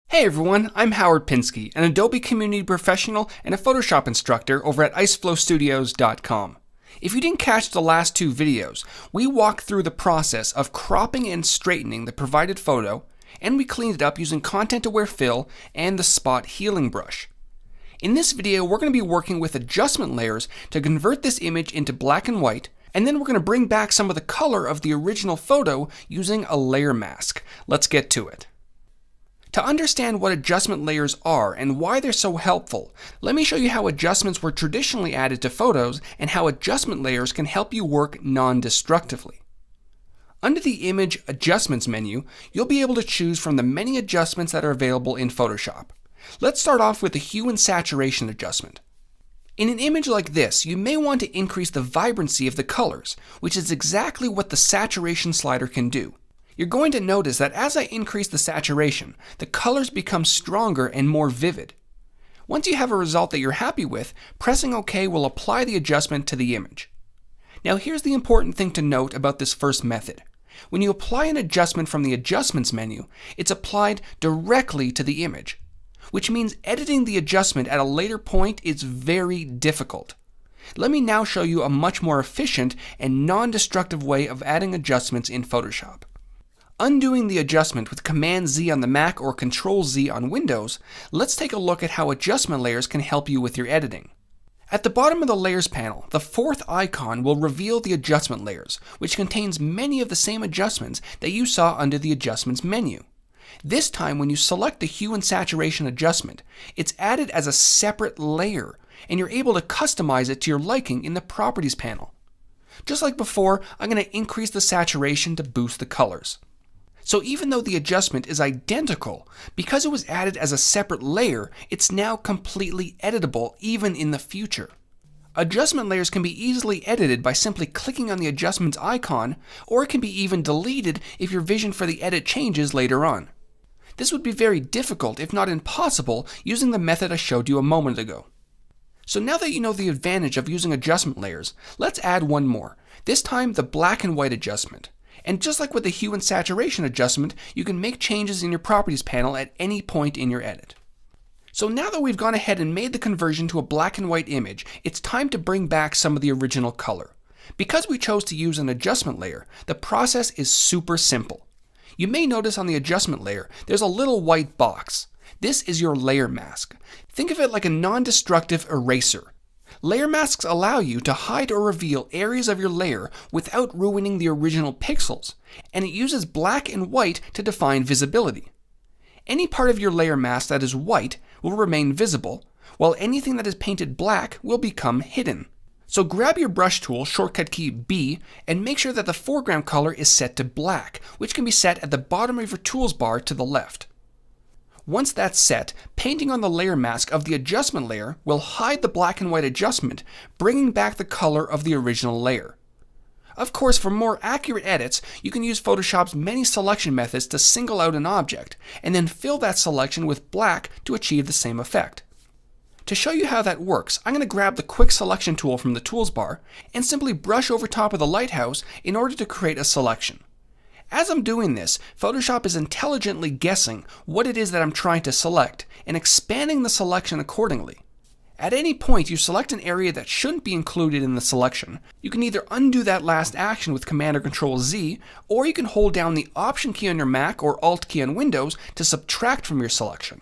Hey everyone, I'm Howard Pinsky, an Adobe Community Professional and a Photoshop instructor over at iceflowstudios.com. If you didn't catch the last two videos, we walked through the process of cropping and straightening the provided photo, and we cleaned it up using content-aware fill and the spot healing brush. In this video, we're going to be working with adjustment layers to convert this image into black and white, and then we're going to bring back some of the color of the original photo using a layer mask. Let's get to it. To understand what adjustment layers are and why they're so helpful, let me show you how adjustments were traditionally added to photos and how adjustment layers can help you work non-destructively. Under the Image Adjustments menu, you'll be able to choose from the many adjustments that are available in Photoshop. Let's start off with the Hue and Saturation adjustment. In an image like this, you may want to increase the vibrancy of the colors, which is exactly what the Saturation slider can do. You're going to notice that as I increase the saturation, the colors become stronger and more vivid. Once you have a result that you're happy with, pressing OK will apply the adjustment to the image. Now here's the important thing to note about this first method. When you apply an adjustment from the Adjustments menu, it's applied directly to the image, which means editing the adjustment at a later point is very difficult. Let me now show you a much more efficient and non-destructive way of adding adjustments in Photoshop. Undoing the adjustment with Command-Z on the Mac or Control-Z on Windows, let's take a look at how adjustment layers can help you with your editing. At the bottom of the Layers panel, the fourth icon will reveal the adjustment layers, which contains many of the same adjustments that you saw under the Adjustments menu. This time, when you select the Hue and Saturation adjustment, it's added as a separate layer, and you're able to customize it to your liking in the Properties panel. Just like before, I'm going to increase the saturation to boost the colors. So even though the adjustment is identical, because it was added as a separate layer, it's now completely editable even in the future. Adjustment layers can be easily edited by simply clicking on the adjustments icon, or it can be even deleted if your vision for the edit changes later on. This would be very difficult, if not impossible, using the method I showed you a moment ago. So now that you know the advantage of using adjustment layers, let's add one more, this time the black and white adjustment. And just like with the Hue and Saturation adjustment, you can make changes in your Properties panel at any point in your edit. So now that we've gone ahead and made the conversion to a black and white image, it's time to bring back some of the original color. Because we chose to use an adjustment layer, the process is super simple. You may notice on the adjustment layer, there's a little white box. This is your layer mask. Think of it like a non-destructive eraser. Layer masks allow you to hide or reveal areas of your layer without ruining the original pixels, and it uses black and white to define visibility. Any part of your layer mask that is white will remain visible, while anything that is painted black will become hidden. So grab your brush tool, shortcut key B, and make sure that the foreground color is set to black, which can be set at the bottom of your tools bar to the left. Once that's set, painting on the layer mask of the adjustment layer will hide the black and white adjustment, bringing back the color of the original layer. Of course, for more accurate edits, you can use Photoshop's many selection methods to single out an object, and then fill that selection with black to achieve the same effect. To show you how that works, I'm going to grab the Quick Selection tool from the Tools bar, and simply brush over top of the lighthouse in order to create a selection. As I'm doing this, Photoshop is intelligently guessing what it is that I'm trying to select and expanding the selection accordingly. At any point you select an area that shouldn't be included in the selection, you can either undo that last action with Command or Control Z, or you can hold down the Option key on your Mac or Alt key on Windows to subtract from your selection.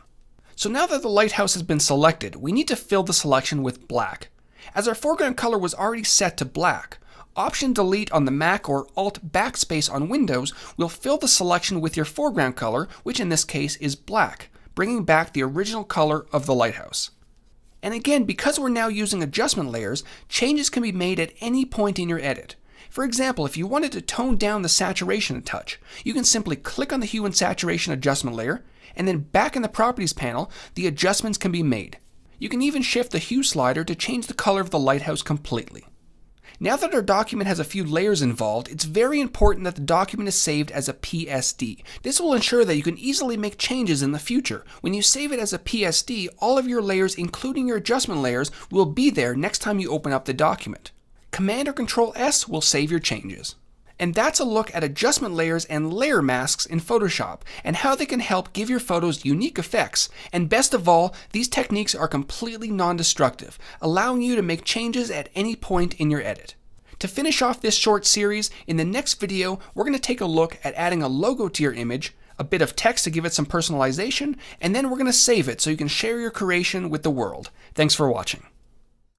So now that the lighthouse has been selected, we need to fill the selection with black. As our foreground color was already set to black, Option Delete on the Mac or Alt Backspace on Windows will fill the selection with your foreground color, which in this case is black, bringing back the original color of the lighthouse. And again, because we're now using adjustment layers, changes can be made at any point in your edit. For example, if you wanted to tone down the saturation a touch, you can simply click on the Hue and Saturation adjustment layer, and then back in the Properties panel, the adjustments can be made. You can even shift the hue slider to change the color of the lighthouse completely. Now that our document has a few layers involved, it's very important that the document is saved as a PSD. This will ensure that you can easily make changes in the future. When you save it as a PSD, all of your layers, including your adjustment layers, will be there next time you open up the document. Command or Control S will save your changes. And that's a look at adjustment layers and layer masks in Photoshop and how they can help give your photos unique effects. And best of all, these techniques are completely non-destructive, allowing you to make changes at any point in your edit. To finish off this short series, in the next video, we're going to take a look at adding a logo to your image, a bit of text to give it some personalization, and then we're going to save it so you can share your creation with the world. Thanks for watching.